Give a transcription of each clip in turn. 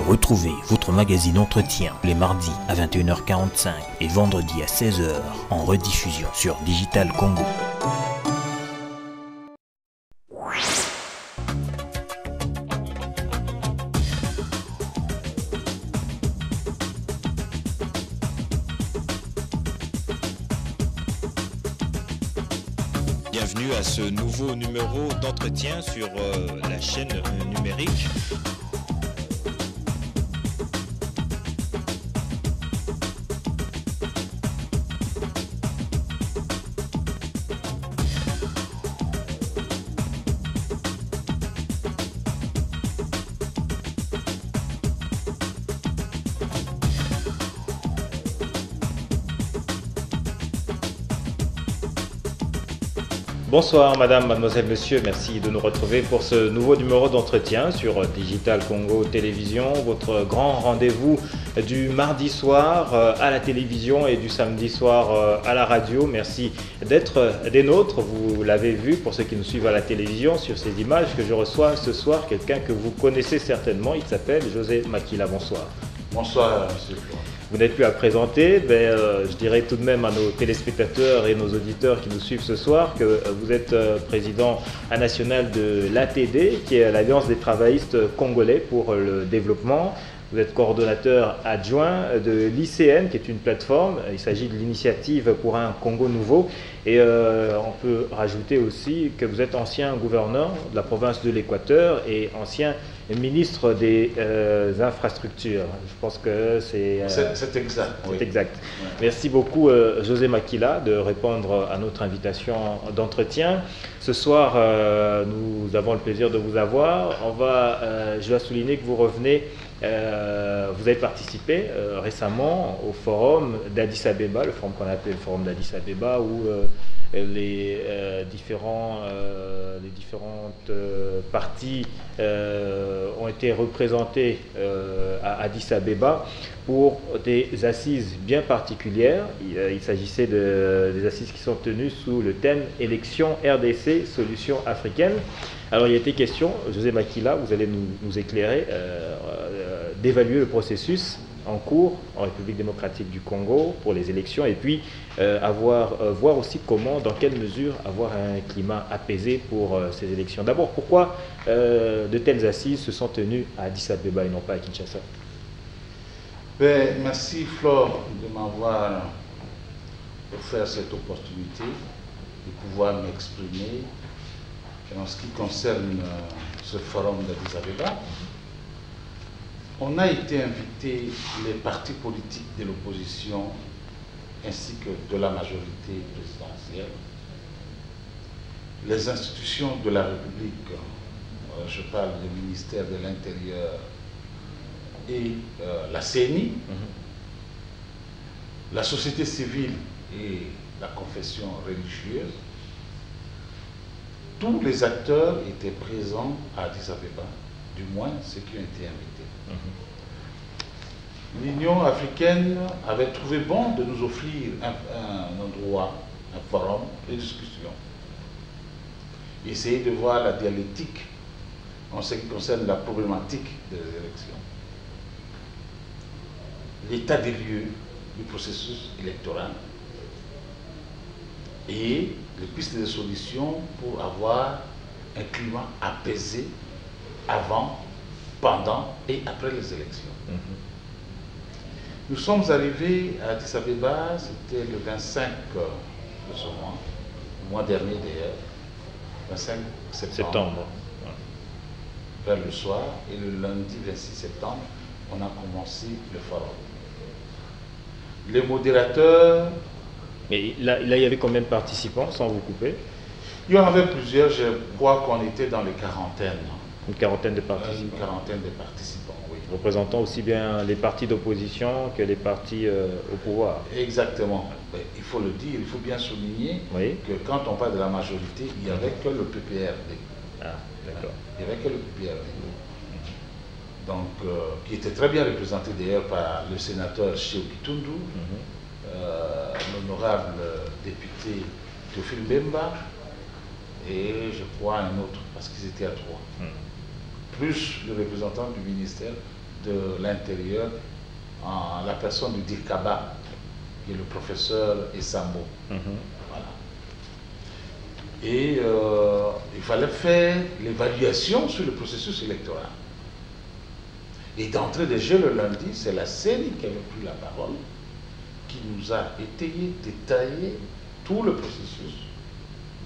Retrouvez votre magazine Entretien les mardis à 21h45 et vendredis à 16h en rediffusion sur Digital Congo. Bienvenue à ce nouveau numéro d'entretien sur la chaîne numérique. Bonsoir madame, mademoiselle, monsieur, merci de nous retrouver pour ce nouveau numéro d'entretien sur Digital Congo Télévision, votre grand rendez-vous du mardi soir à la télévision et du samedi soir à la radio. Merci d'être des nôtres, vous l'avez vu pour ceux qui nous suivent à la télévision sur ces images que je reçois ce soir, quelqu'un que vous connaissez certainement, il s'appelle José Makila, bonsoir. Bonsoir monsieur. Vous n'êtes plus à présenter, je dirais tout de même à nos téléspectateurs et nos auditeurs qui nous suivent ce soir que vous êtes président national de l'ATD, qui est l'Alliance des travaillistes congolais pour le développement. Vous êtes coordonnateur adjoint de l'ICN, qui est une plateforme. Il s'agit de l'initiative pour un Congo nouveau. Et on peut rajouter aussi que vous êtes ancien gouverneur de la province de l'Équateur et ancien ministre des infrastructures. Je pense que c'est exact. C'est exact. Ouais. Merci beaucoup José Makila de répondre à notre invitation d'entretien. Ce soir, nous avons le plaisir de vous avoir. Je dois souligner que vous revenez, vous avez participé récemment au forum d'Addis Abeba, le forum qu'on appelle le forum d'Addis Abeba, où les différentes parties ont été représentées à Addis Abeba pour des assises bien particulières. Il s'agissait des assises qui sont tenues sous le thème « Élections RDC, solutions africaines ». Alors il a été question, José Makila, vous allez nous éclairer, d'évaluer le processus en cours en République démocratique du Congo pour les élections et puis voir aussi comment, dans quelle mesure avoir un climat apaisé pour ces élections. D'abord, pourquoi de telles assises se sont tenues à Addis Abeba et non pas à Kinshasa? Merci Flore de m'avoir offert cette opportunité de pouvoir m'exprimer en ce qui concerne ce forum d'Addis Abeba. On a été invité, les partis politiques de l'opposition ainsi que de la majorité présidentielle, les institutions de la République, je parle du ministère de l'Intérieur et la CENI, la société civile et la confession religieuse. Tous les acteurs étaient présents à Addis Abeba, du moins ceux qui ont été invités. L'Union africaine avait trouvé bon de nous offrir un endroit, un forum de discussion. Essayer de voir la dialectique en ce qui concerne la problématique des élections. L'état des lieux du processus électoral et les pistes de solutions pour avoir un climat apaisé avant, pendant et après les élections. Nous sommes arrivés à Addis Abeba, c'était le 25 de ce mois, le mois dernier d'ailleurs, 25 septembre. Vers le soir, et le lundi 26 septembre, on a commencé le forum. Les modérateurs... Mais là, il y avait combien de participants, sans vous couper? Il y en avait plusieurs, je crois qu'on était dans les quarantaines. Une quarantaine de participants. Une quarantaine de participants, oui. Représentant aussi bien les partis d'opposition que les partis au pouvoir. Exactement. Il faut le dire, il faut bien souligner que quand on parle de la majorité, il n'y avait que le PPRD. Ah, d'accord. Il n'y avait que le PPRD. Donc, qui était très bien représenté d'ailleurs par le sénateur Cheo Kitundu, l'honorable député Théophile Bemba, et je crois un autre, parce qu'ils étaient à trois. Plus le représentant du ministère de l'Intérieur, en la personne du Dirkaba, qui est le professeur Essambo. Voilà. Et il fallait faire l'évaluation sur le processus électoral. Et d'entrée de jeu le lundi, c'est la CENI qui avait pris la parole, qui nous a étayé, détaillé tout le processus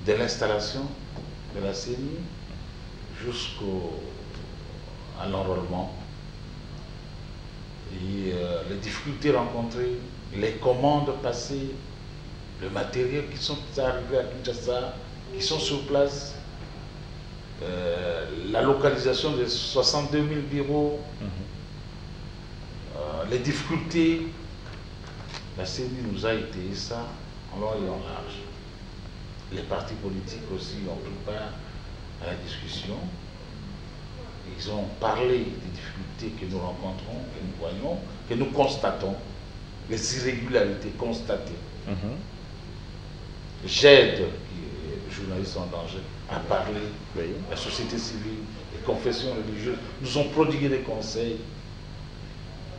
de l'installation de la CENI jusqu'à l'enrôlement. Et les difficultés rencontrées, les commandes passées, le matériel qui sont arrivés à Kinshasa, qui sont sur place, la localisation de 62 000 bureaux, les difficultés, la CENI nous a étayé ça en long et en large. Les partis politiques aussi ont pris part à la discussion. Ils ont parlé des difficultés que nous rencontrons, que nous voyons, que nous constatons, les irrégularités constatées. J'aide, les journalistes en danger, à parler. La société civile, les confessions religieuses nous ont prodigué des conseils,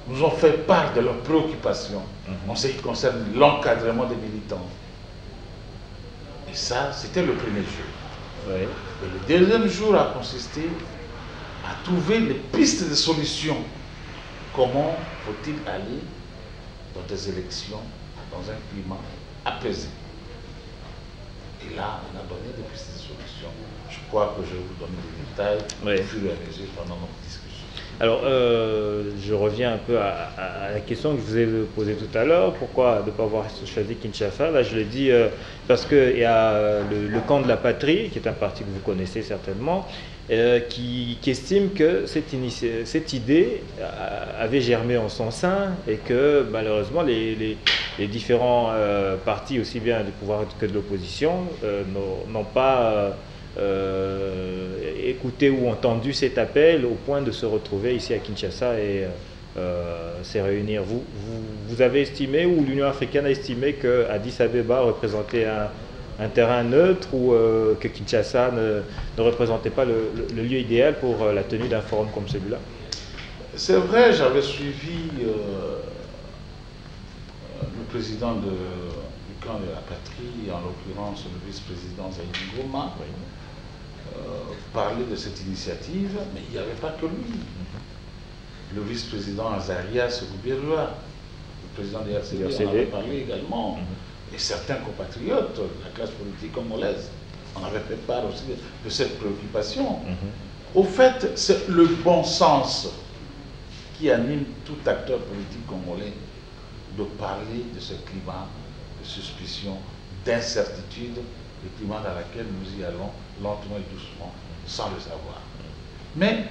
nous ont fait part de leurs préoccupations en ce qui concerne l'encadrement des militants. Et ça, c'était le premier jour. Et le deuxième jour a consisté à trouver les pistes de solutions. Comment faut-il aller dans des élections, dans un climat apaisé? Et là, on a donné des pistes de solutions. Je crois que je vais vous donner des détails au fur et à mesure pendant notre discussion. Alors, je reviens un peu à la question que je vous ai posée tout à l'heure. Pourquoi ne pas avoir choisi Kinshasa? Là, je l'ai dit parce qu'il y a le camp de la patrie, qui est un parti que vous connaissez certainement, qui estime que cette idée avait germé en son sein et que malheureusement les différents partis, aussi bien du pouvoir que de l'opposition, n'ont pas écouté ou entendu cet appel au point de se retrouver ici à Kinshasa et se réunir. Vous avez estimé, ou l'Union africaine a estimé que Addis Abeba représentait un terrain neutre, ou que Kinshasa ne représentait pas le lieu idéal pour la tenue d'un forum comme celui-là? C'est vrai, j'avais suivi le président du camp de la patrie, en l'occurrence le vice-président Zaïdi Ngoma, parler de cette initiative, mais il n'y avait pas que lui. Le vice-président Azarias Goubirua, le président de RCD, en avait parlé également. Et certains compatriotes de la classe politique congolaise en avaient fait part aussi de cette préoccupation. Au fait, c'est le bon sens qui anime tout acteur politique congolais de parler de ce climat de suspicion, d'incertitude, le climat dans lequel nous y allons lentement et doucement, sans le savoir. Mais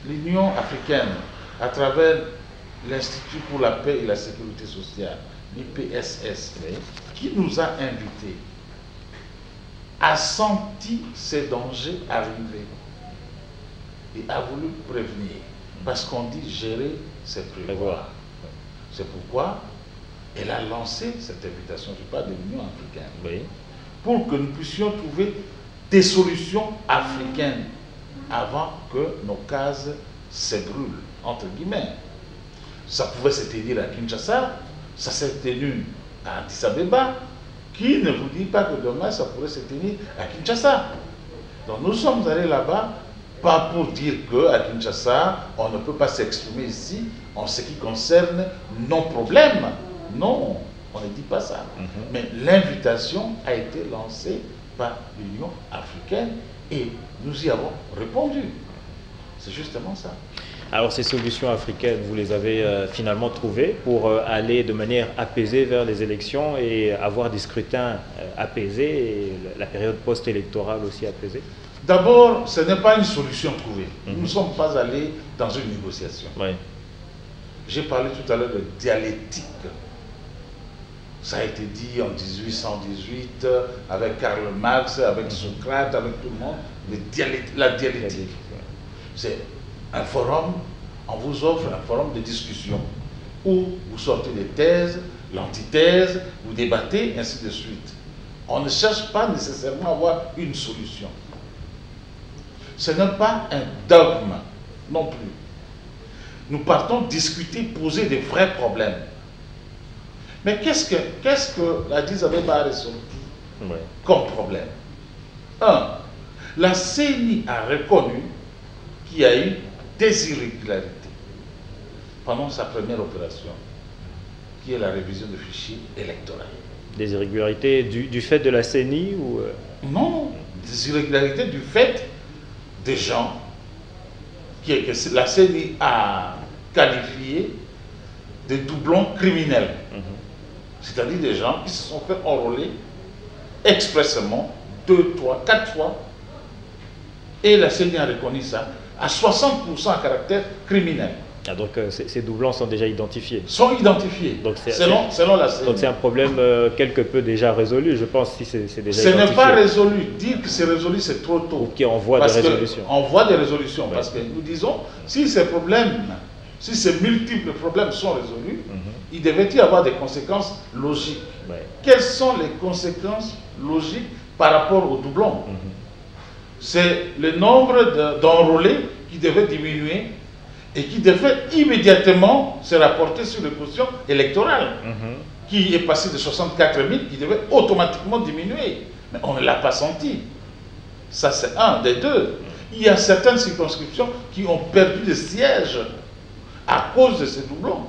l'Union africaine, à travers l'Institut pour la paix et la sécurité sociale, l'IPSS, qui nous a invités, a senti ces dangers arriver et a voulu prévenir. Parce qu'on dit gérer, c'est prévoir. C'est pourquoi elle a lancé cette invitation, je parle de l'Union africaine, pour que nous puissions trouver des solutions africaines avant que nos cases s'ébrullent, entre guillemets. Ça pouvait se tenir à Kinshasa, ça s'est tenu à Addis Abeba. Qui ne vous dit pas que demain ça pourrait se tenir à Kinshasa? Donc nous sommes allés là-bas, pas pour dire qu'à Kinshasa, on ne peut pas s'exprimer ici en ce qui concerne nos problèmes. Non, on ne dit pas ça. Mais l'invitation a été lancée par l'Union africaine et nous y avons répondu. C'est justement ça. Alors ces solutions africaines, vous les avez finalement trouvées pour aller de manière apaisée vers les élections et avoir des scrutins apaisés et la période post-électorale aussi apaisée? D'abord, ce n'est pas une solution trouvée. Nous ne sommes pas allés dans une négociation. J'ai parlé tout à l'heure de dialectique. Ça a été dit en 1818 avec Karl Marx, avec Socrate, avec tout le monde. La dialectique. C'est un forum, on vous offre un forum de discussion où vous sortez des thèses, l'antithèse, vous débattez, ainsi de suite. On ne cherche pas nécessairement à avoir une solution. Ce n'est pas un dogme, non plus. Nous partons discuter, poser des vrais problèmes. Mais qu'est-ce que l'Addis Abeba a résolu comme problème? Un, la CENI a reconnu qu'il y a eu des irrégularités pendant sa première opération, qui est la révision du fichier électoral. Des irrégularités du fait de la CENI ou Non, des irrégularités du fait des gens que la CENI a qualifiés de doublons criminels. C'est-à-dire des gens qui se sont fait enrôler expressément 2, 3, 4 fois. Et la CENI a reconnu ça à 60% à caractère criminel. Ah, donc ces doublons sont déjà identifiés. Sont identifiés, donc selon la CENI. Donc c'est un problème quelque peu déjà résolu, je pense, si c'est déjà Ce identifié. n'est pas résolu. Dire que c'est résolu, c'est trop tôt. Ou qui envoie des résolutions. On voit des résolutions. Ouais. Parce que nous disons, si ces problèmes, si ces multiples problèmes sont résolus, il devait y avoir des conséquences logiques. Ouais. Quelles sont les conséquences logiques par rapport aux doublons? C'est le nombre d'enrôlés qui devait diminuer et qui devait immédiatement se rapporter sur le quotient électoral, qui est passé de 64 000, qui devait automatiquement diminuer. Mais on ne l'a pas senti. Ça, c'est un des deux. Il y a certaines circonscriptions qui ont perdu des sièges à cause de ces doublons.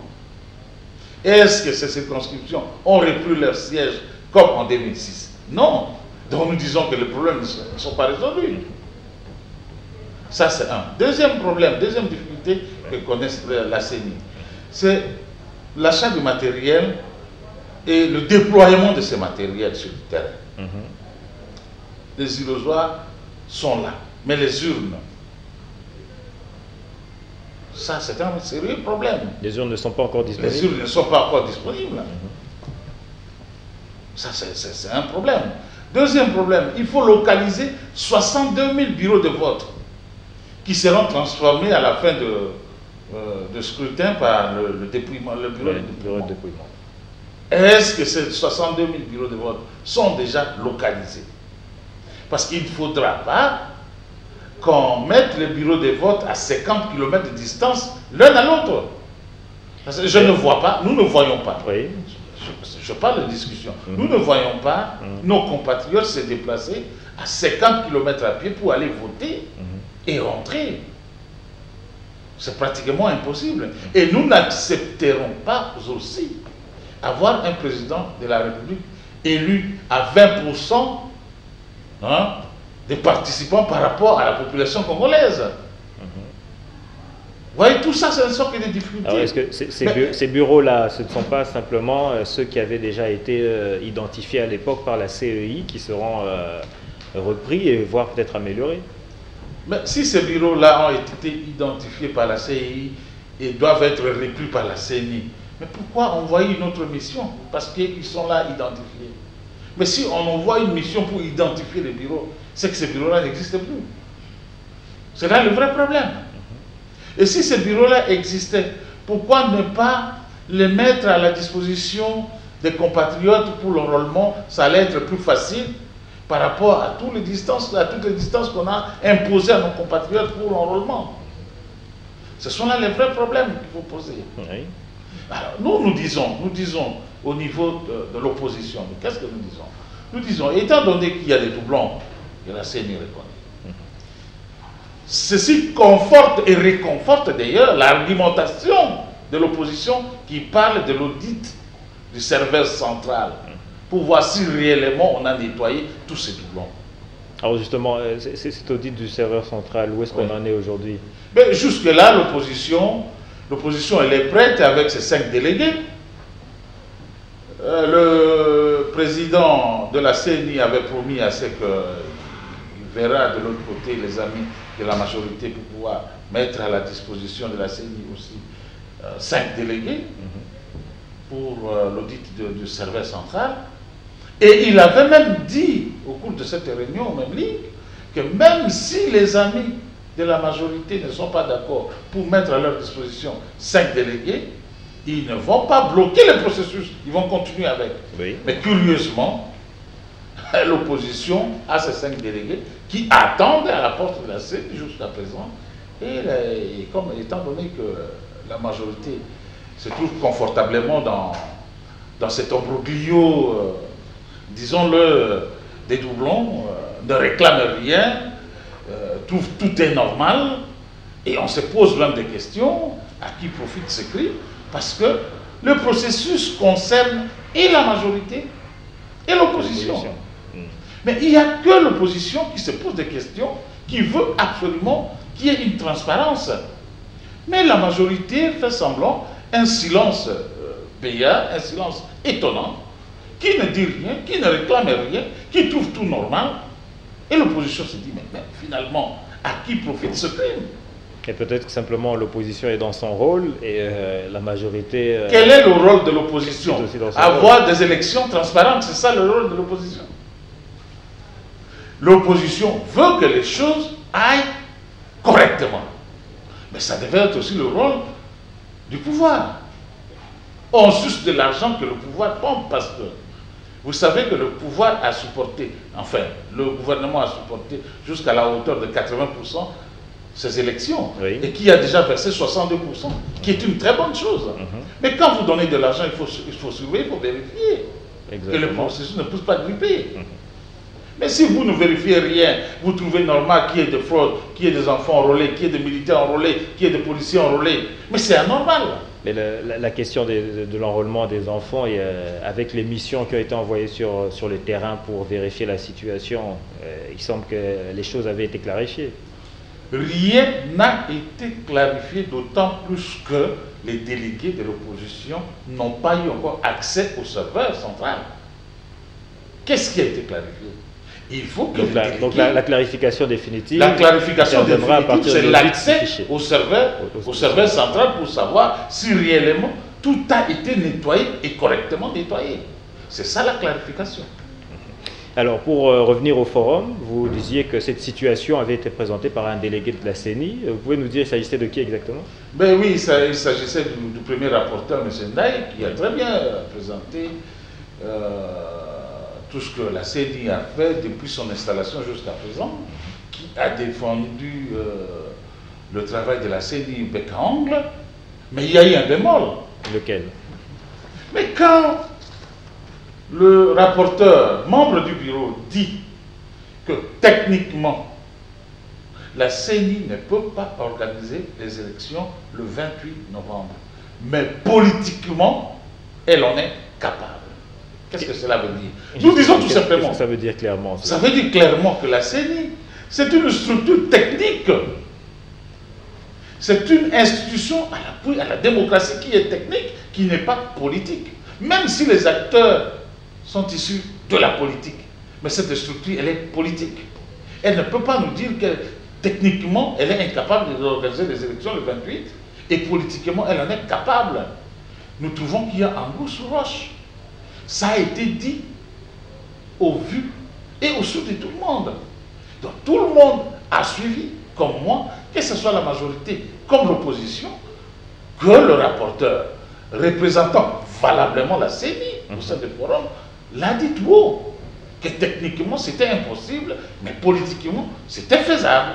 Est-ce que ces circonscriptions ont repris leurs sièges comme en 2006? Non. Donc nous disons que les problèmes ne sont pas résolus. Ça, c'est un. Deuxième problème, deuxième difficulté que connaît la CENI, c'est l'achat de matériel et le déploiement de ces matériels sur le terrain. Les illusoires sont là, mais les urnes, ça, c'est un sérieux problème. Les urnes ne sont pas encore disponibles. Les urnes ne sont pas encore disponibles. Ça, c'est un problème. Deuxième problème, il faut localiser 62 000 bureaux de vote qui seront transformés à la fin de scrutin par le dépouillement, le bureau de dépouillement. Est-ce que ces 62 000 bureaux de vote sont déjà localisés? Parce qu'il ne faudra pas qu'on mette les bureaux de vote à 50 km de distance l'un à l'autre. Je ne vois pas, nous ne voyons pas. Oui. Je parle de discussion. Nous ne voyons pas nos compatriotes se déplacer à 50 km à pied pour aller voter et rentrer. C'est pratiquement impossible. Et nous n'accepterons pas aussi avoir un président de la République élu à 20% des participants par rapport à la population congolaise. Vous voyez, tout ça, ce ne sont que des difficultés. Alors, est-ce que ces bureaux-là, ce ne sont pas simplement ceux qui avaient déjà été identifiés à l'époque par la CEI, qui seront repris et voire peut-être améliorés? Mais si ces bureaux-là ont été identifiés par la CEI et doivent être repris par la CENI, mais pourquoi envoyer une autre mission? Parce qu'ils sont là identifiés. Mais si on envoie une mission pour identifier les bureaux, c'est que ces bureaux-là n'existent plus. C'est là le vrai problème. Et si ces bureaux-là existaient, pourquoi ne pas les mettre à la disposition des compatriotes pour l'enrôlement? Ça allait être plus facile par rapport à toutes les distances qu'on a imposées à nos compatriotes pour l'enrôlement. Ce sont là les vrais problèmes qu'il faut poser. Oui. Alors, nous disons au niveau de l'opposition, qu'est-ce que nous disons? Nous disons, étant donné qu'il y a des doublons, que la CENI reconnaît, ceci conforte et réconforte d'ailleurs l'argumentation de l'opposition qui parle de l'audit du serveur central pour voir si réellement on a nettoyé tous ces doublons. Alors justement, cet audit du serveur central, où est-ce qu'on en est aujourd'hui? Jusque-là, l'opposition, elle est prête avec ses 5 délégués. Le président de la CENI avait promis à ce qu'il verra de l'autre côté les amis de la majorité pour pouvoir mettre à la disposition de la CENI aussi 5 délégués pour l'audit du serveur central. Et il avait même dit au cours de cette réunion au même ligne que même si les amis de la majorité ne sont pas d'accord pour mettre à leur disposition 5 délégués, ils ne vont pas bloquer le processus, ils vont continuer avec. Oui. Mais curieusement, l'opposition a ces 5 délégués qui attendent à la porte de la CENI jusqu'à présent Et comme, étant donné que la majorité se trouve confortablement dans cet imbroglio, disons-le, des doublons, ne réclame rien, trouve tout est normal, et on se pose même des questions, à qui profite ce crime, parce que le processus concerne et la majorité et l'opposition. Mais il n'y a que l'opposition qui se pose des questions, qui veut absolument qu'il y ait une transparence. Mais la majorité fait semblant, un silence béat, un silence étonnant, qui ne dit rien, qui ne réclame rien, qui trouve tout normal. Et l'opposition se dit, mais finalement, à qui profite ce crime? Et peut-être que simplement l'opposition est dans son rôle et la majorité... Quel est le rôle de l'opposition? Avoir des élections transparentes, c'est ça le rôle de l'opposition. L'opposition veut que les choses aillent correctement. Mais ça devait être aussi le rôle du pouvoir. On suce de l'argent que le pouvoir pompe parce que vous savez que le pouvoir a supporté, enfin, le gouvernement a supporté jusqu'à la hauteur de 80% ces élections, oui, et qui a déjà versé 62%, qui est une très bonne chose. Mais quand vous donnez de l'argent, il faut surveiller, il faut vérifier. Exactement. Que le processus ne pousse pas gripper. Mais si vous ne vérifiez rien, vous trouvez normal qu'il y ait des fraudes, qu'il y ait des enfants enrôlés, qu'il y ait des militaires enrôlés, qu'il y ait des policiers enrôlés. Mais c'est anormal. Mais la question de l'enrôlement des enfants, et, avec les missions qui ont été envoyées sur le terrain pour vérifier la situation, il semble que les choses avaient été clarifiées. Rien n'a été clarifié, d'autant plus que les délégués de l'opposition n'ont pas eu encore accès au serveur central. Qu'est-ce qui a été clarifié? Il faut que donc la clarification définitive, c'est l'accès au serveur central pour savoir si réellement tout a été nettoyé et correctement nettoyé. C'est ça la clarification. Alors, pour revenir au forum, vous disiez que cette situation avait été présentée par un délégué de la CENI. Vous pouvez nous dire, il s'agissait de qui exactement? Ben oui, il s'agissait du premier rapporteur, M. Ndaye, qui a très bien présenté tout ce que la CENI a fait depuis son installation jusqu'à présent, qui a défendu le travail de la CENI bec à ongle, mais il y a eu un bémol. Lequel? Mais quand le rapporteur, membre du bureau, dit que techniquement, la CENI ne peut pas organiser les élections le 28 novembre, mais politiquement, elle en est capable. Qu'est-ce que cela veut dire? Nous disons tout simplement. Qu'est-ce que ça veut dire clairement? Ça veut dire clairement que la CENI, c'est une structure technique. C'est une institution à l'appui à la démocratie qui est technique, qui n'est pas politique. Même si les acteurs sont issus de la politique. Mais cette structure, elle est politique. Elle ne peut pas nous dire que techniquement, elle est incapable d'organiser les élections le 28 et politiquement, elle en est capable. Nous trouvons qu'il y a anguille sous roche. Ça a été dit au vu et au su de tout le monde. Donc tout le monde a suivi, comme moi, que ce soit la majorité comme l'opposition, que le rapporteur représentant valablement la CENI au sein du forum l'a dit tout haut, que techniquement c'était impossible, mais politiquement c'était faisable.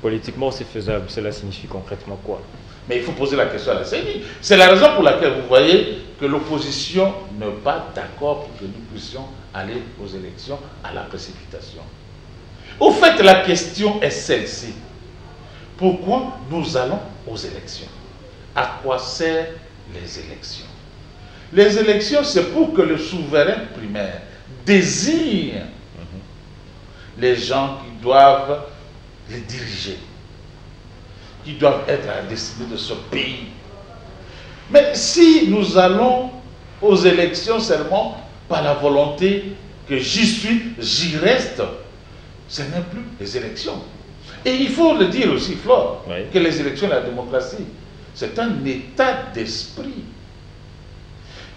Politiquement c'est faisable, cela signifie concrètement quoi? Mais il faut poser la question à la CENI. C'est la raison pour laquelle vous voyez que l'opposition n'est pas d'accord pour que nous puissions aller aux élections à la précipitation. Au fait, la question est celle-ci. Pourquoi nous allons aux élections? À quoi servent les élections? Les élections, c'est pour que le souverain primaire désigne les gens qui doivent les diriger, qui doivent être à la destinée de ce pays. Mais si nous allons aux élections seulement par la volonté que j'y suis, j'y reste, ce n'est plus les élections. Et il faut le dire aussi, Flore, oui, que les élections et la démocratie, c'est un état d'esprit.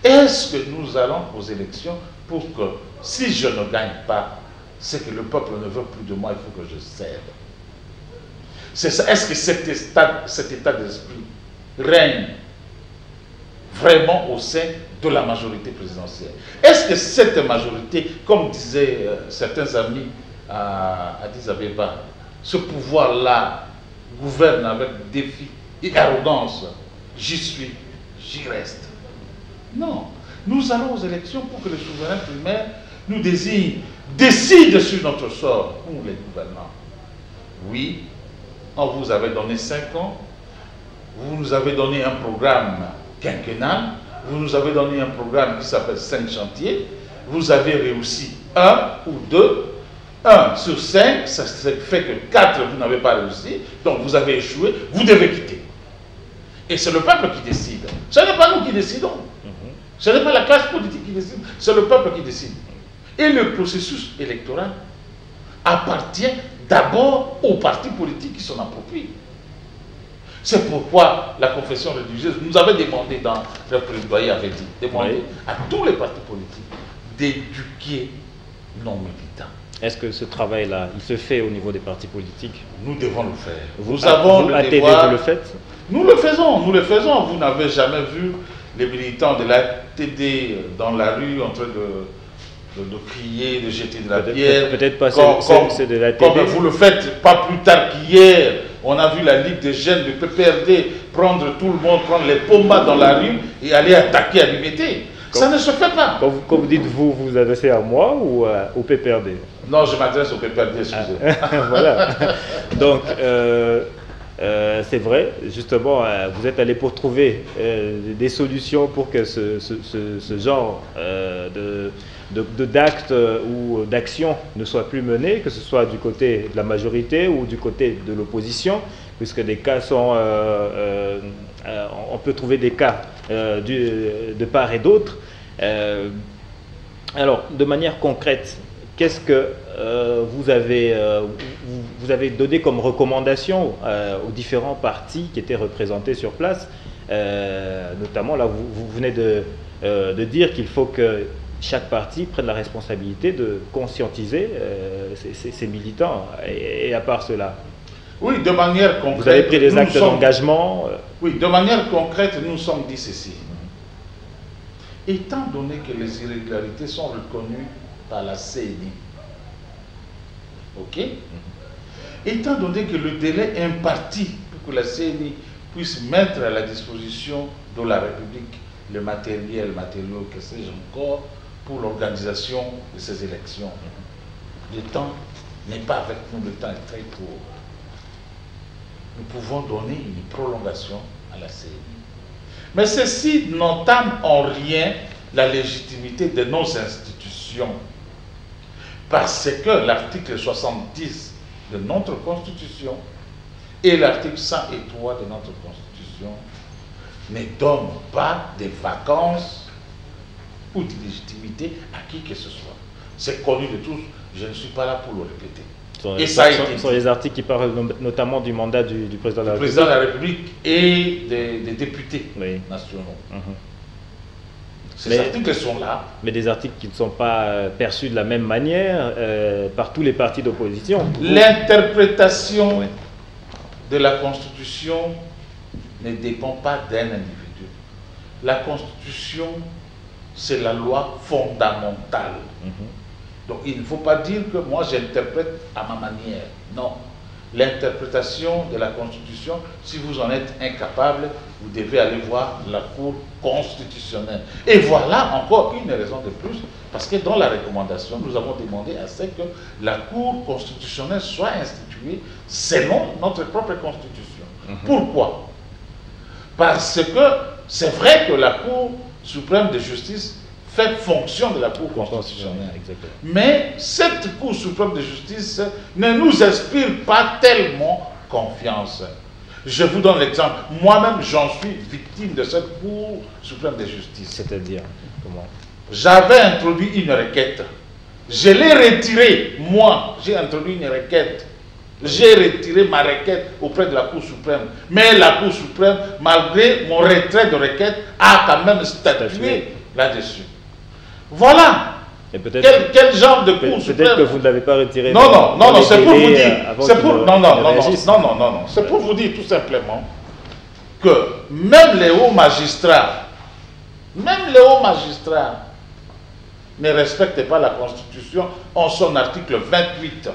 Est-ce que nous allons aux élections pour que, si je ne gagne pas, c'est que le peuple ne veut plus de moi, il faut que je cède? C'est ça. Est-ce que cet état d'esprit règne vraiment au sein de la majorité présidentielle? Est-ce que cette majorité, comme disaient certains amis à Addis Abeba, ce pouvoir-là gouverne avec défi et arrogance. J'y suis, j'y reste. Non. Nous allons aux élections pour que le souverain primaire nous désigne, décide sur notre sort, pour les gouvernants. Oui, on vous avait donné 5 ans, vous nous avez donné un programme quinquennal, vous nous avez donné un programme qui s'appelle 5 chantiers, vous avez réussi 1 ou 2, 1 sur 5, ça fait que 4 vous n'avez pas réussi, donc vous avez échoué, vous devez quitter. Et c'est le peuple qui décide. Ce n'est pas nous qui décidons. Ce n'est pas la classe politique qui décide, c'est le peuple qui décide. Et le processus électoral appartient d'abord aux partis politiques qui s'en approprient. C'est pourquoi la confession religieuse nous avait demandé, dans le plaidoyer avait dit, demandé à tous les partis politiques d'éduquer nos militants. Est-ce que ce travail-là, il se fait au niveau des partis politiques? Nous devons le faire. Vous ATD, vous le faites? Nous le faisons, nous le faisons. Vous n'avez jamais vu les militants de l'ATD dans la rue en train de crier, de jeter de la pierre. Peut-être pas c'est de l'ATD. Comme vous le faites pas plus tard qu'hier. On a vu la Ligue des jeunes du PPRD prendre tout le monde, prendre les pommas dans la rue et aller attaquer à l'UMT. Ça ne se fait pas. Quand vous dites vous vous adressez à moi ou au PPRD? Non, je m'adresse au PPRD, excusez. Voilà. Donc, c'est vrai, justement, vous êtes allé pour trouver des solutions pour que ce genre d'actes ou d'actions ne soit plus mené, que ce soit du côté de la majorité ou du côté de l'opposition, puisque des cas sont... on peut trouver des cas de part et d'autre. Alors, de manière concrète, qu'est-ce que vous avez donné comme recommandation aux différents partis qui étaient représentés sur place? Notamment, là, vous venez de dire qu'il faut que chaque parti prenne la responsabilité de conscientiser ses militants. Et à part cela, oui, de manière concrète, vous avez pris des actes d'engagement? Oui, de manière concrète, nous nous sommes dit ceci. Étant donné que les irrégularités sont reconnues par la CENI, ok? Étant donné que le délai imparti pour que la CENI puisse mettre à la disposition de la République le matériaux, que sais-je encore, pour l'organisation de ces élections, le temps n'est pas avec nous, le temps est très court. Nous pouvons donner une prolongation à la CENI. Mais ceci n'entame en rien la légitimité de nos institutions. Parce que l'article 70 de notre Constitution et l'article 103 de notre Constitution ne donnent pas de vacances ou d'illégitimité à qui que ce soit. C'est connu de tous, je ne suis pas là pour le répéter. Et ça sont les articles qui parlent notamment du mandat du président de la République. Président de la République et des députés nationaux. Ces articles sont là. Mais des articles qui ne sont pas perçus de la même manière par tous les partis d'opposition. L'interprétation de la Constitution ne dépend pas d'un individu. La Constitution, c'est la loi fondamentale. Donc il ne faut pas dire que moi j'interprète à ma manière. Non. L'interprétation de la Constitution, si vous en êtes incapable, vous devez aller voir la Cour constitutionnelle. Et voilà encore une raison de plus, parce que dans la recommandation, nous avons demandé à ce que la Cour constitutionnelle soit instituée selon notre propre Constitution. Pourquoi? Parce que c'est vrai que la Cour suprême de justice fait fonction de la Cour constitutionnelle. Mais cette Cour suprême de justice ne nous inspire pas tellement confiance. Je vous donne l'exemple. Moi-même, j'en suis victime de cette Cour suprême de justice. C'est-à-dire, comment? J'avais introduit une requête. Je l'ai retirée. Moi, j'ai introduit une requête. J'ai retiré ma requête auprès de la Cour suprême. Mais la Cour suprême, malgré mon retrait de requête, a quand même statué là-dessus. Voilà. Quel genre de Cour suprême? Peut-être que vous ne l'avez pas retiré. Non, c'est pour vous dire. Non, c'est pour vous dire tout simplement que même les hauts magistrats, ne respectent pas la Constitution en son article 28.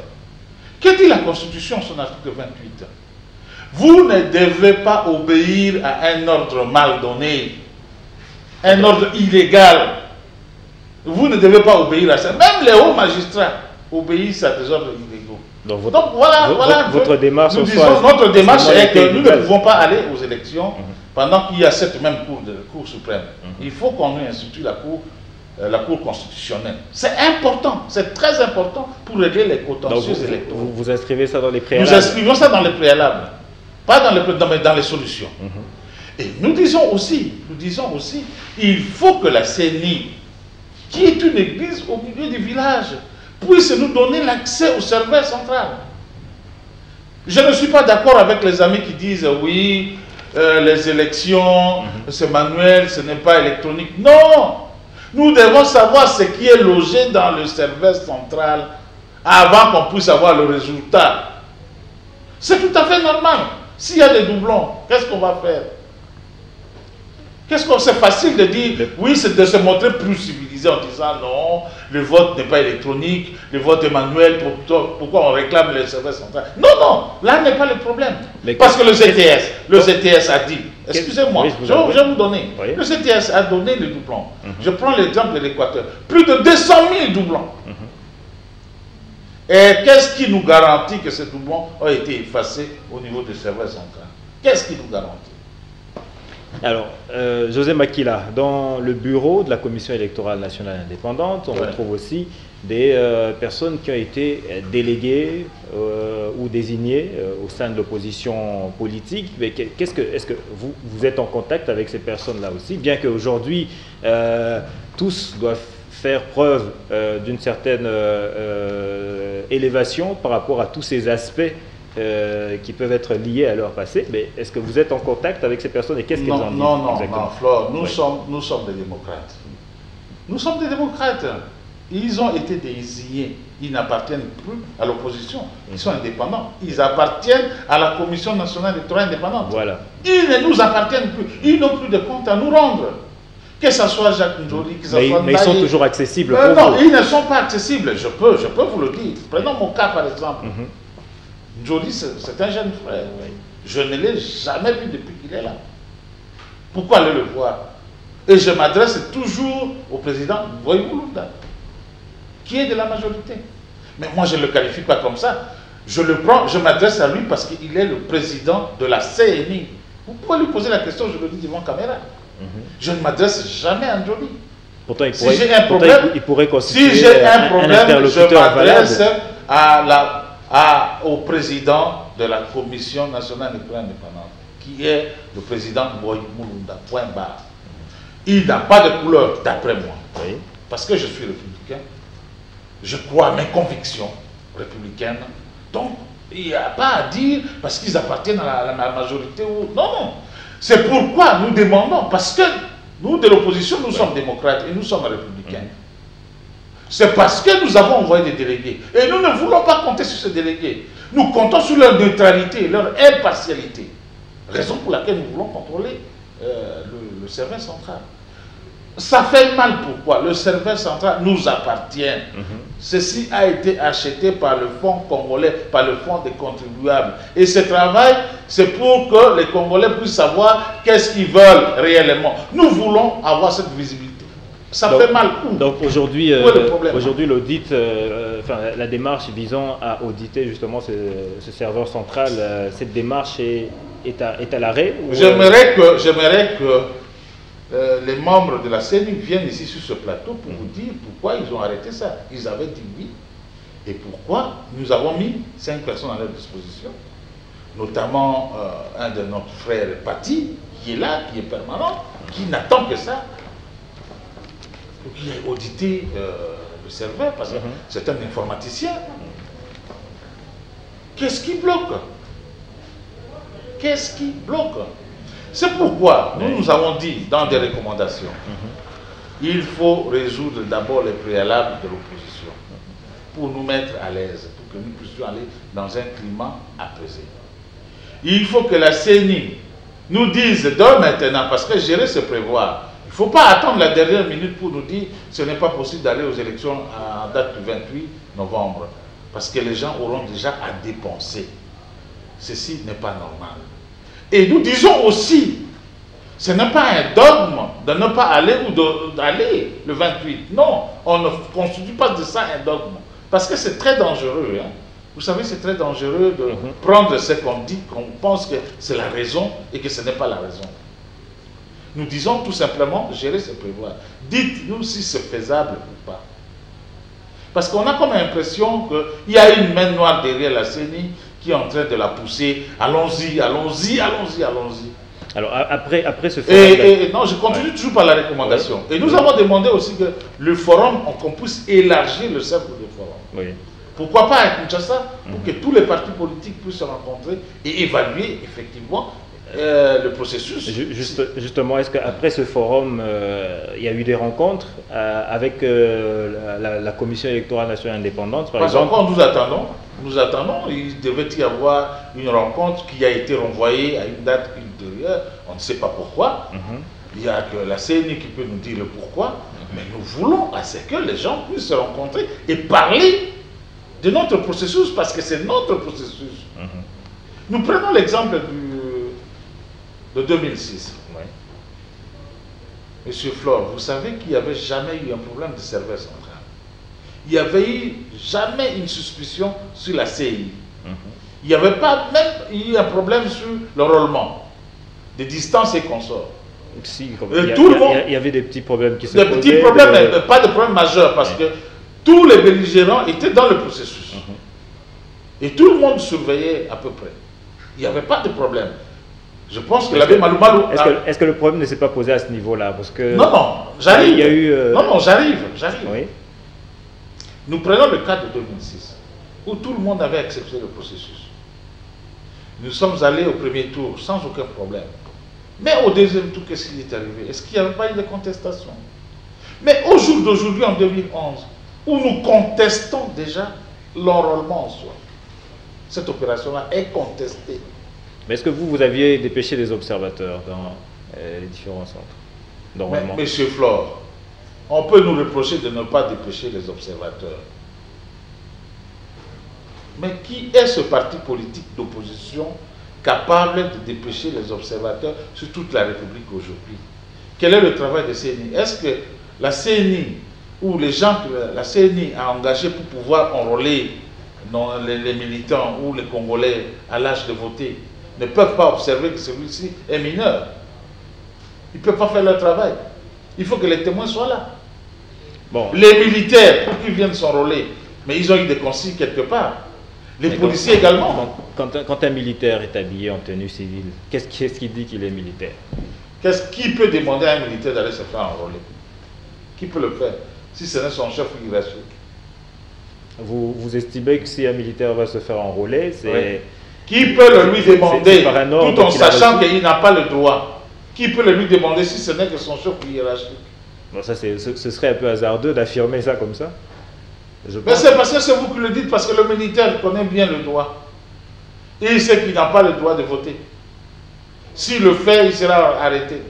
Que dit la Constitution en son article 28? Vous ne devez pas obéir à un ordre mal donné, un ordre illégal. Vous ne devez pas obéir à ça. Même les hauts magistrats obéissent à des ordres illégaux. Donc votre démarche, notre démarche est que nous ne pouvons pas aller aux élections pendant qu'il y a cette même Cour suprême. Il faut qu'on institue la Cour constitutionnelle. C'est important, c'est très important pour régler les contentieux électoraux. Vous inscrivez ça dans les préalables? Nous inscrivons ça dans les préalables, pas dans les solutions. Et nous disons aussi, il faut que la CENI, qui est une église au milieu du village, puisse nous donner l'accès au serveur central. Je ne suis pas d'accord avec les amis qui disent oui, les élections, c'est manuel, ce n'est pas électronique. Non! Nous devons savoir ce qui est logé dans le serveur central avant qu'on puisse avoir le résultat. C'est tout à fait normal. S'il y a des doublons, qu'est-ce qu'on va faire? C'est facile de dire, oui, c'est de se montrer plus civilisé en disant non, le vote n'est pas électronique, le vote est manuel, pourquoi on réclame le serveur central? Non, non, là n'est pas le problème. Parce que le CTS a dit, excusez-moi, je vais vous donner, le CTS a donné les doublons. Je prends l'exemple de l'Équateur, plus de 200 000 doublons. Et qu'est-ce qui nous garantit que ces doublons ont été effacés au niveau du serveur central? Qu'est-ce qui nous garantit? Alors, José Makila, dans le bureau de la Commission électorale nationale indépendante, on retrouve aussi des personnes qui ont été déléguées ou désignées au sein de l'opposition politique. Mais est-ce que vous êtes en contact avec ces personnes-là aussi, bien qu'aujourd'hui, tous doivent faire preuve d'une certaine élévation par rapport à tous ces aspects qui peuvent être liés à leur passé, mais est-ce que vous êtes en contact avec ces personnes et qu'est-ce qu'elles en disent? Non, Flore, nous sommes des démocrates. Nous sommes des démocrates. Ils ont été désignés. Ils n'appartiennent plus à l'opposition. Ils sont indépendants. Ils appartiennent à la Commission nationale électorale indépendante. Voilà. Ils ne nous appartiennent plus. Ils n'ont plus de compte à nous rendre. Que ce soit Jacques Ndjoli, que ce soit mais ils sont toujours accessibles pour non, vous. Ils ne sont pas accessibles. Je peux vous le dire. Prenons mon cas par exemple. Ndjoli, c'est un jeune frère. Je ne l'ai jamais vu depuis qu'il est là. Pourquoi aller le voir? Et je m'adresse toujours au président Boy Mulunda, qui est de la majorité. Mais moi, je ne le qualifie pas comme ça. Je le prends, je m'adresse à lui parce qu'il est le président de la CNI. Vous pouvez lui poser la question, je le dis devant caméra. Je ne m'adresse jamais à Ndjoli. Pourtant, il pourrait constituer si j'ai un problème, interlocuteur je m'adresse au président de la Commission nationale électorale indépendante, qui est le président Boy Mulunda, point barre. Il n'a pas de couleur, d'après moi. Parce que je suis républicain, je crois à mes convictions républicaines. Donc, il n'y a pas à dire parce qu'ils appartiennent à la majorité ou... Non, c'est pourquoi nous demandons, parce que nous, de l'opposition, nous sommes démocrates et nous sommes républicains. C'est parce que nous avons envoyé des délégués. Et nous ne voulons pas compter sur ces délégués. Nous comptons sur leur neutralité, leur impartialité. Raison pour laquelle nous voulons contrôler le serveur central. Ça fait mal, pourquoi? Le serveur central nous appartient. Ceci a été acheté par le fonds congolais, par le fonds des contribuables. Et ce travail, c'est pour que les Congolais puissent savoir qu'est-ce qu'ils veulent réellement. Nous voulons avoir cette visibilité. Ça fait mal où? Donc aujourd'hui, l'audit, la démarche visant à auditer justement ce serveur central, cette démarche est à l'arrêt? J'aimerais que les membres de la CENI viennent ici sur ce plateau pour vous dire pourquoi ils ont arrêté ça. Ils avaient dit oui. Et pourquoi nous avons mis 5 personnes à leur disposition, notamment un de notre frère Pati, qui est là, qui est permanent, qui n'attend que ça. Il a audité le serveur parce que c'est un informaticien. Qu'est-ce qui bloque? Qu'est-ce qui bloque? C'est pourquoi nous avons dit dans des recommandations, il faut résoudre d'abord les préalables de l'opposition pour nous mettre à l'aise, pour que nous puissions aller dans un climat apaisé. Il faut que la CENI nous dise dès maintenant, parce que gérer c'est prévoir. Il ne faut pas attendre la dernière minute pour nous dire que ce n'est pas possible d'aller aux élections à date du 28 novembre. Parce que les gens auront déjà à dépenser. ceci n'est pas normal. Et nous disons aussi, ce n'est pas un dogme de ne pas aller ou d'aller le 28. Non, on ne constitue pas de ça un dogme. Parce que c'est très dangereux. Hein. Vous savez, c'est très dangereux de prendre ce qu'on dit, qu'on pense que c'est la raison et que ce n'est pas la raison. Nous disons tout simplement, gérer c'est prévoir. Dites-nous si c'est faisable ou pas. Parce qu'on a comme l'impression qu'il y a une main noire derrière la CENI qui est en train de la pousser. Allons-y, allons-y, allons-y, allons-y. Alors après ce forum... non, je continue toujours par la recommandation. Et nous avons demandé aussi que le forum, qu'on puisse élargir le cercle du forum. Oui. Pourquoi pas à Kinshasa, pour que tous les partis politiques puissent se rencontrer et évaluer effectivement le processus. Justement, est-ce qu'après ce forum, il y a eu des rencontres avec la Commission électorale nationale indépendante, par exemple? Encore, nous attendons. Il devait y avoir une rencontre qui a été renvoyée à une date ultérieure. On ne sait pas pourquoi. Il n'y a que la CENI qui peut nous dire le pourquoi. Mais nous voulons à ce que les gens puissent se rencontrer et parler de notre processus, parce que c'est notre processus. Nous prenons l'exemple de 2006. Ouais. Monsieur Flore, vous savez qu'il n'y avait jamais eu un problème de serveur central. Il n'y avait eu jamais une suspicion sur la CI. Il n'y avait pas même eu un problème sur le rôlement, des distances et consorts. Si, il y avait des petits problèmes qui se posaient. Des petits problèmes, mais pas de problème majeur, parce que tous les belligérants étaient dans le processus. Et tout le monde surveillait à peu près. Il n'y avait pas de problème. Je pense que l'abbé Malou Malou... Est-ce que le problème ne s'est pas posé à ce niveau-là? Parce que non, j'arrive. Il y a eu, Non, j'arrive. Oui. Nous prenons le cas de 2006, où tout le monde avait accepté le processus. Nous sommes allés au premier tour sans aucun problème. Mais au deuxième tour, qu'est-ce qui est arrivé? Est-ce qu'il n'y avait pas eu de contestation? Mais au jour d'aujourd'hui, en 2011, où nous contestons déjà l'enrôlement en soi, cette opération-là est contestée. Mais est-ce que vous aviez dépêché des observateurs dans les différents centres? Mais, Monsieur Flore, on peut nous reprocher de ne pas dépêcher les observateurs. Mais qui est ce parti politique d'opposition capable de dépêcher les observateurs sur toute la République aujourd'hui? Quel est le travail de CENI? Est-ce que la CENI, ou les gens que la CENI a engagés pour pouvoir enrôler les militants ou les Congolais à l'âge de voter, ne peuvent pas observer que celui-ci est mineur? Ils ne peuvent pas faire leur travail. Il faut que les témoins soient là. Bon. Les militaires, pour qu'ils viennent s'enrôler, mais ils ont eu des consignes quelque part. Les policiers également. Quand un militaire est habillé en tenue civile, qu'est-ce qui dit qu'il est militaire? Qui peut demander à un militaire d'aller se faire enrôler? Qui peut le faire, si ce n'est son chef hiérarchique? Vous estimez que si un militaire va se faire enrôler, c'est... Oui. Qui peut le lui demander, tout en sachant qu'il n'a pas le droit? Qui peut le lui demander si ce n'est que son chef hiérarchique? Bon, ça, ce serait un peu hasardeux d'affirmer ça comme ça. Mais c'est parce que c'est vous qui le dites, parce que le militaire connaît bien le droit. Et il sait qu'il n'a pas le droit de voter. S'il le fait, il sera arrêté.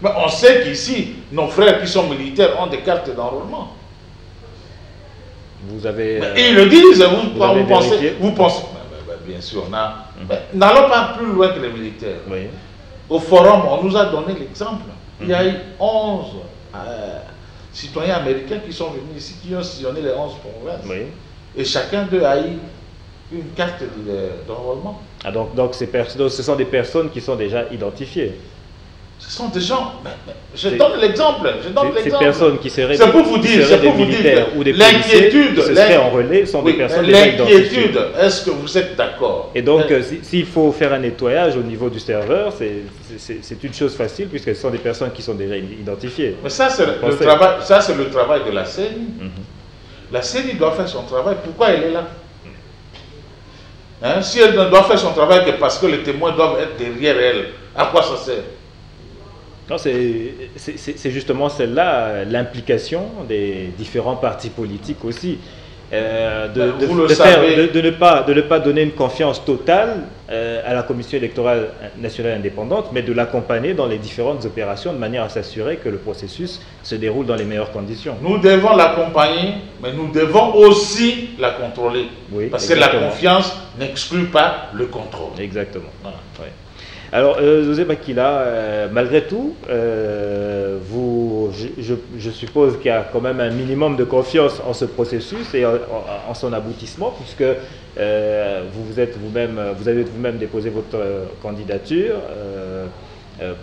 Mais on sait qu'ici, nos frères qui sont militaires ont des cartes d'enrôlement. Vous avez... Et ils le disent, vous pensez... Bien sûr, on a... N'allons pas plus loin que les militaires. Oui. Au forum, on nous a donné l'exemple. Il y a eu 11 citoyens américains qui sont venus ici, qui ont sillonné les 11 provinces. Oui. Et chacun d'eux a eu une carte d'enrôlement. Ah, donc ce sont des personnes qui sont déjà identifiées. Ce sont des gens... je donne l'exemple. Ces personnes qui seraient c'est pour vous dire, des militaires ou des policiers qui se seraient enrôlés sont des personnes déjà identifiées. L'inquiétude, est-ce que vous êtes d'accord? Et donc, s'il faut faire un nettoyage au niveau du serveur, c'est une chose facile puisque ce sont des personnes qui sont déjà identifiées. Mais ça, c'est le travail de la CENI. La CENI doit faire son travail. Pourquoi elle est là? Si elle ne doit faire son travail que parce que les témoins doivent être derrière elle, à quoi ça sert? Non, c'est justement celle-là, l'implication des différents partis politiques aussi. De ne pas donner une confiance totale à la Commission électorale nationale indépendante, mais de l'accompagner dans les différentes opérations de manière à s'assurer que le processus se déroule dans les meilleures conditions. Nous devons l'accompagner, mais nous devons aussi la contrôler. Oui, parce que la confiance n'exclut pas le contrôle. Exactement. Voilà. Ouais. Alors, José Makila, malgré tout, je suppose qu'il y a quand même un minimum de confiance en ce processus et en son aboutissement, puisque vous avez vous-même déposé votre candidature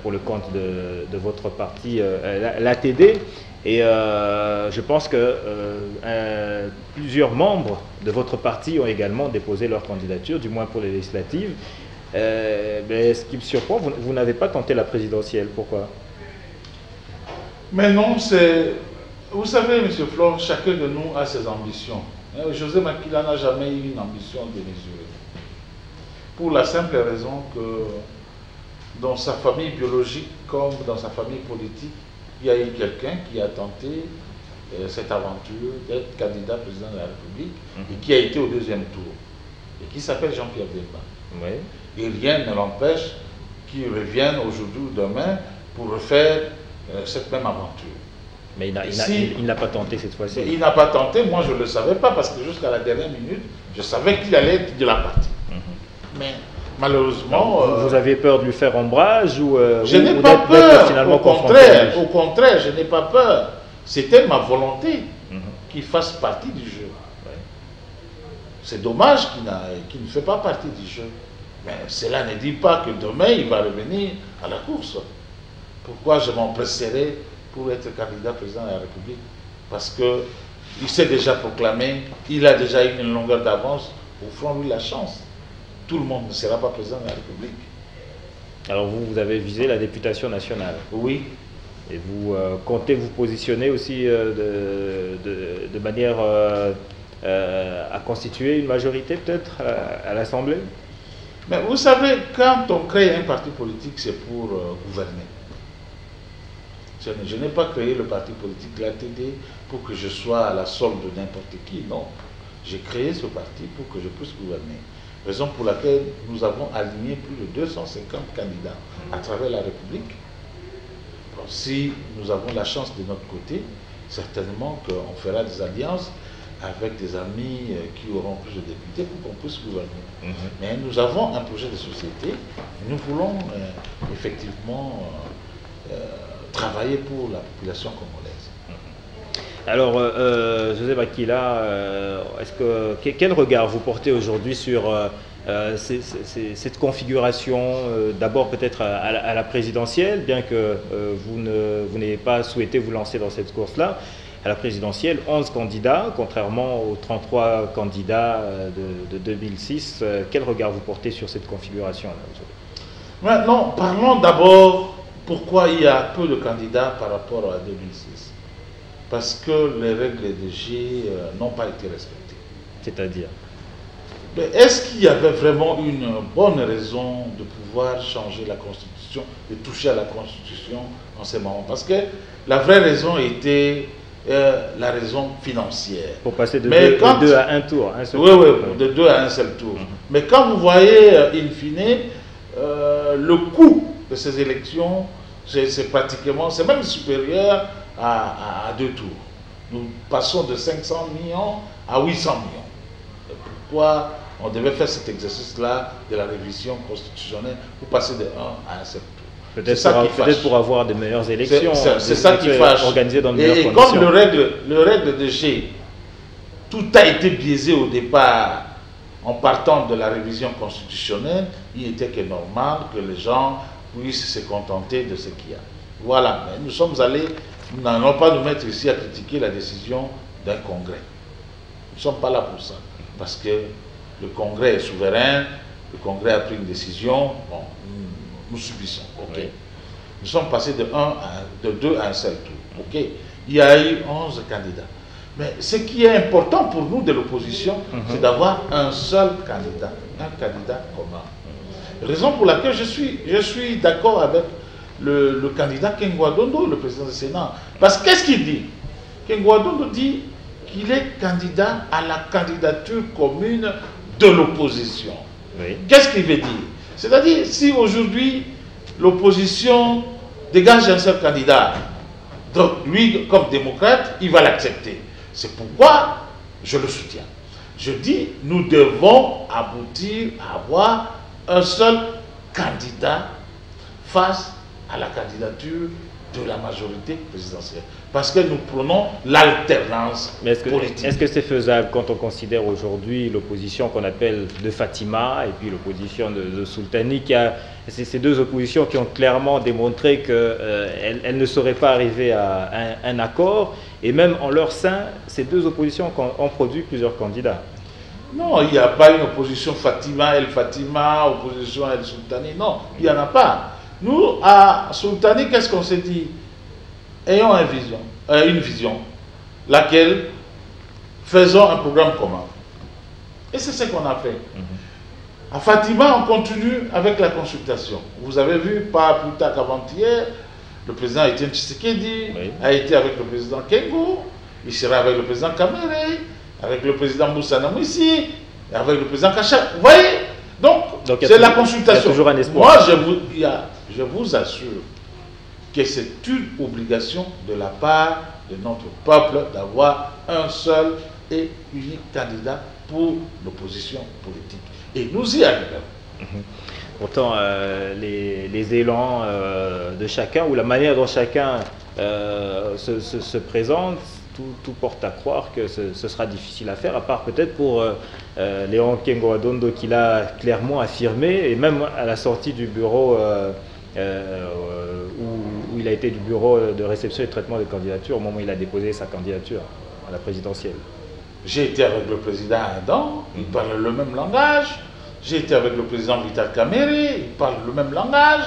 pour le compte de votre parti, l'ATD. Et je pense que plusieurs membres de votre parti ont également déposé leur candidature, du moins pour les législatives. Mais ce qui me surprend, vous n'avez pas tenté la présidentielle. Pourquoi? Mais non, c'est... Vous savez, M. Flore, chacun de nous a ses ambitions. José Makila n'a jamais eu une ambition démesurée. Pour la simple raison que dans sa famille biologique comme dans sa famille politique, il y a eu quelqu'un qui a tenté cette aventure d'être candidat président de la République et qui a été au deuxième tour, et qui s'appelle Jean-Pierre Bemba. Oui. Et rien ne l'empêche qu'il revienne aujourd'hui ou demain pour refaire cette même aventure. Mais il n'a pas tenté cette fois-ci. Il n'a pas tenté, moi je ne le savais pas, parce que jusqu'à la dernière minute, je savais qu'il allait être de la partie. Mais malheureusement... vous avez peur de lui faire ombrage ou je n'ai pas peur, au contraire, je n'ai pas peur. C'était ma volonté qu'il fasse partie du jeu. C'est dommage qu'il ne fait pas partie du jeu. Mais cela ne dit pas que demain il va revenir à la course. Pourquoi je m'empresserai pour être candidat président de la République? Parce qu'il s'est déjà proclamé, il a déjà eu une longueur d'avance. Offrons-lui la chance. Tout le monde ne sera pas président de la République. Alors vous avez visé la députation nationale. Oui. Et vous comptez vous positionner aussi de manière à constituer une majorité peut-être à l'Assemblée? Mais vous savez, quand on crée un parti politique, c'est pour gouverner. Je n'ai pas créé le parti politique de l'ATD pour que je sois à la solde de n'importe qui, non. J'ai créé ce parti pour que je puisse gouverner. Raison pour laquelle nous avons aligné plus de 250 candidats à travers la République. Alors, si nous avons la chance de notre côté, certainement qu'on fera des alliances avec des amis qui auront plus de députés pour qu'on puisse gouverner. Mais nous avons un projet de société et nous voulons effectivement travailler pour la population congolaise. Alors, José Makila, quel regard vous portez aujourd'hui sur cette configuration, d'abord peut-être à la présidentielle, bien que vous n'ayez pas souhaité vous lancer dans cette course-là? À la présidentielle, 11 candidats, contrairement aux 33 candidats de 2006. Quel regard vous portez sur cette configuration-là? Maintenant, parlons d'abord pourquoi il y a peu de candidats par rapport à 2006. Parce que les règles de G n'ont pas été respectées. C'est-à-dire? Est-ce qu'il y avait vraiment une bonne raison de pouvoir changer la Constitution, de toucher à la Constitution en ces moments? Parce que la vraie raison était la raison financière. Pour passer de 2 à 1 tour. Oui, de 2 à un seul tour. Mais quand vous voyez, in fine, le coût de ces élections, c'est pratiquement, c'est même supérieur à 2 tours. Nous passons de 500 millions à 800 millions. Pourquoi on devait faire cet exercice-là de la révision constitutionnelle pour passer de 1 à un seul tour? Peut-être pour avoir de meilleures élections. C'est ça qui fâche. Organisées dans de meilleures conditions. Comme le règle de G, tout a été biaisé au départ en partant de la révision constitutionnelle, il était que normal que les gens puissent se contenter de ce qu'il y a. Voilà, mais nous sommes allés, nous n'allons pas nous mettre ici à critiquer la décision d'un congrès. Nous ne sommes pas là pour ça. Parce que le congrès est souverain, le congrès a pris une décision, bon, nous subissons. Okay. Nous sommes passés de 2 à un seul tour. Okay. Il y a eu 11 candidats. Mais ce qui est important pour nous de l'opposition, c'est d'avoir un seul candidat, un candidat commun. Raison pour laquelle je suis d'accord avec le candidat Kengwa Dondo, le président du Sénat. Parce qu'est-ce qu'il dit? Kengwa Dondo dit qu'il est candidat à la candidature commune de l'opposition. Oui. Qu'est-ce qu'il veut dire? C'est-à-dire, si aujourd'hui l'opposition dégage un seul candidat, donc lui, comme démocrate, il va l'accepter. C'est pourquoi je le soutiens. Je dis, nous devons aboutir à avoir un seul candidat face à la candidature de la majorité présidentielle. Parce que nous prenons l'alternance politique. Est-ce que c'est faisable quand on considère aujourd'hui l'opposition qu'on appelle de Fatima et puis l'opposition de Soultani, ces deux oppositions qui ont clairement démontré qu'elles ne sauraient pas arriver à un accord, et même en leur sein, ces deux oppositions ont produit plusieurs candidats. Non, il n'y a pas une opposition Fatima, El Fatima, opposition El Soultani, non, il n'y en a pas. Nous, à Soultani, qu'est-ce qu'on s'est dit? Ayons une vision, laquelle faisons un programme commun. Et c'est ce qu'on a fait. À Fatima, on continue avec la consultation. Vous avez vu, pas plus tard qu'avant-hier, le président Etienne Tshisekedi a été avec le président Kengo, il sera avec le président Kamere, avec le président Moussa Namouissi, avec le président Kacha. Vous voyez? Donc c'est la consultation. Il y a toujours un espoir. Moi, je vous assure que c'est une obligation de la part de notre peuple d'avoir un seul et unique candidat pour l'opposition politique. Et nous y arriverons. Pourtant, les élans de chacun, ou la manière dont chacun se présente, tout porte à croire que ce sera difficile à faire, à part peut-être pour Léon Kengo Adondo, qui l'a clairement affirmé, et même à la sortie du bureau où il a été du bureau de réception et de traitement des candidatures au moment où il a déposé sa candidature à la présidentielle. J'ai été avec le président Adam, il parle le même langage. J'ai été avec le président Vital Kamerhe, il parle le même langage.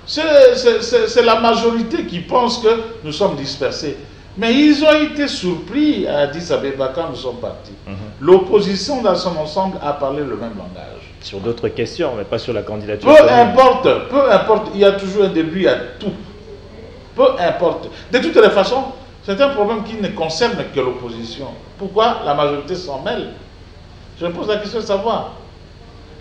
C'est la majorité qui pense que nous sommes dispersés. Mais ils ont été surpris à Addis Abeba quand nous sommes partis. L'opposition dans son ensemble a parlé le même langage. Sur d'autres questions, mais pas sur la candidature. Peu importe, il y a toujours un début à tout. Peu importe. De toutes les façons, c'est un problème qui ne concerne que l'opposition. Pourquoi la majorité s'en mêle? Je me pose la question de savoir.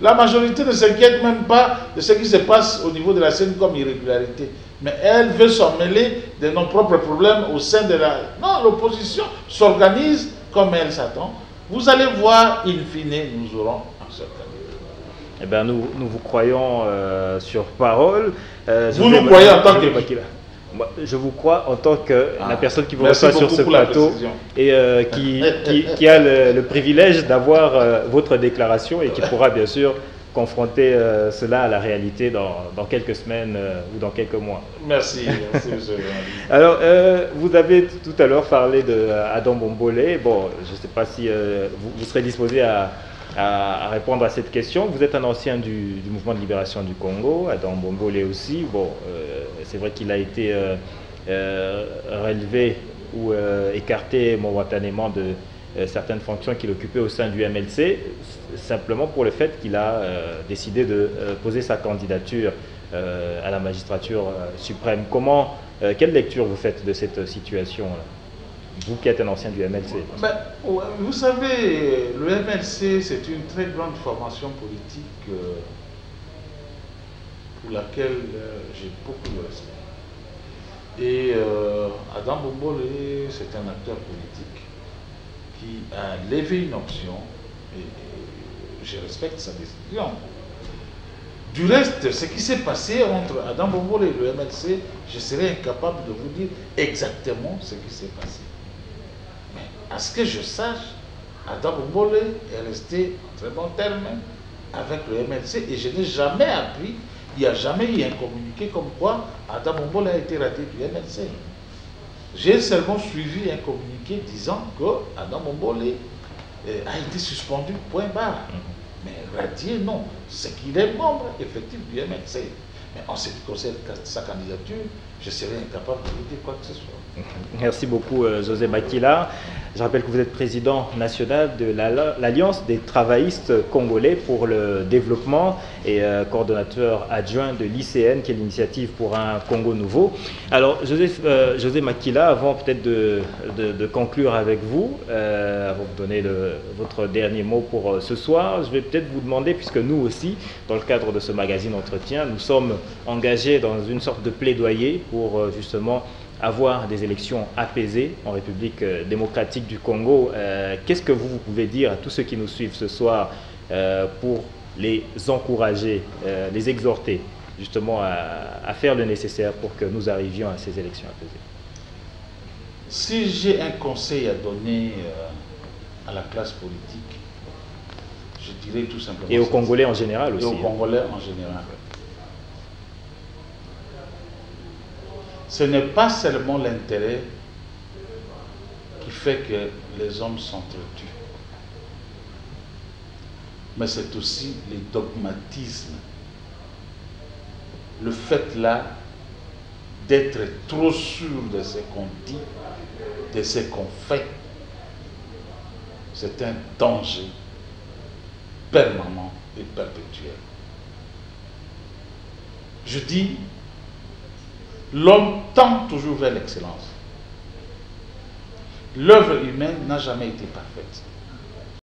La majorité ne s'inquiète même pas de ce qui se passe au niveau de la scène comme irrégularité. Mais elle veut s'en mêler de nos propres problèmes au sein de la... Non, l'opposition s'organise comme elle s'attend. Vous allez voir, in fine, nous aurons un seul candidat. Eh bien, nous vous croyons sur parole. Vous nous croyez en tant que... Je vous crois en tant que la personne qui vous reçoit sur ce plateau et qui a le privilège d'avoir votre déclaration et qui pourra bien sûr confronter cela à la réalité dans quelques semaines ou dans quelques mois. Merci, merci monsieur. Alors, vous avez tout à l'heure parlé d'Adam Bombolé. Bon, je ne sais pas si vous serez disposé à répondre à cette question. Vous êtes un ancien du mouvement de libération du Congo, Adam Bombolé aussi. Bon, c'est vrai qu'il a été relevé ou écarté momentanément de certaines fonctions qu'il occupait au sein du MLC, simplement pour le fait qu'il a décidé de poser sa candidature à la magistrature suprême. Quelle lecture vous faites de cette situation-là, vous qui êtes un ancien du MLC? Vous savez, le MLC, c'est une très grande formation politique pour laquelle j'ai beaucoup de respect. Et Adam Bombolé, c'est un acteur politique qui a levé une option et je respecte sa décision. Du reste, ce qui s'est passé entre Adam Bombolé et le MLC, je serais incapable de vous dire exactement ce qui s'est passé. Mais à ce que je sache, Adam Bombolé est resté en très bon terme avec le MLC et je n'ai jamais appris, il n'y a jamais eu un communiqué comme quoi Adam Bombolé a été raté du MLC. J'ai seulement suivi un communiqué disant que Adam Bombolé a été suspendu, point barre. Mais radié, non. C'est qu'il est membre effectif du MLC. Mais en ce qui concerne sa candidature, je serais incapable de vous dire quoi que ce soit. Merci beaucoup, José Makila. Je rappelle que vous êtes président national de l'Alliance des travaillistes congolais pour le développement et coordonnateur adjoint de l'ICN, qui est l'initiative pour un Congo nouveau. Alors, José Makila, avant peut-être de conclure avec vous, avant de donner votre dernier mot pour ce soir, je vais peut-être vous demander, puisque nous aussi, dans le cadre de ce magazine Entretien, nous sommes engagés dans une sorte de plaidoyer pour justement avoir des élections apaisées en République démocratique du Congo. Qu'est-ce que vous pouvez dire à tous ceux qui nous suivent ce soir pour les encourager, les exhorter justement à faire le nécessaire pour que nous arrivions à ces élections apaisées? Si j'ai un conseil à donner à la classe politique, je dirais tout simplement... Et aux Congolais en général aussi. Et aux Congolais en général. Ce n'est pas seulement l'intérêt qui fait que les hommes s'entretuent, mais c'est aussi les dogmatismes. Le fait là d'être trop sûr de ce qu'on dit, de ce qu'on fait, c'est un danger permanent et perpétuel. Je dis, l'homme tend toujours vers l'excellence. L'œuvre humaine n'a jamais été parfaite.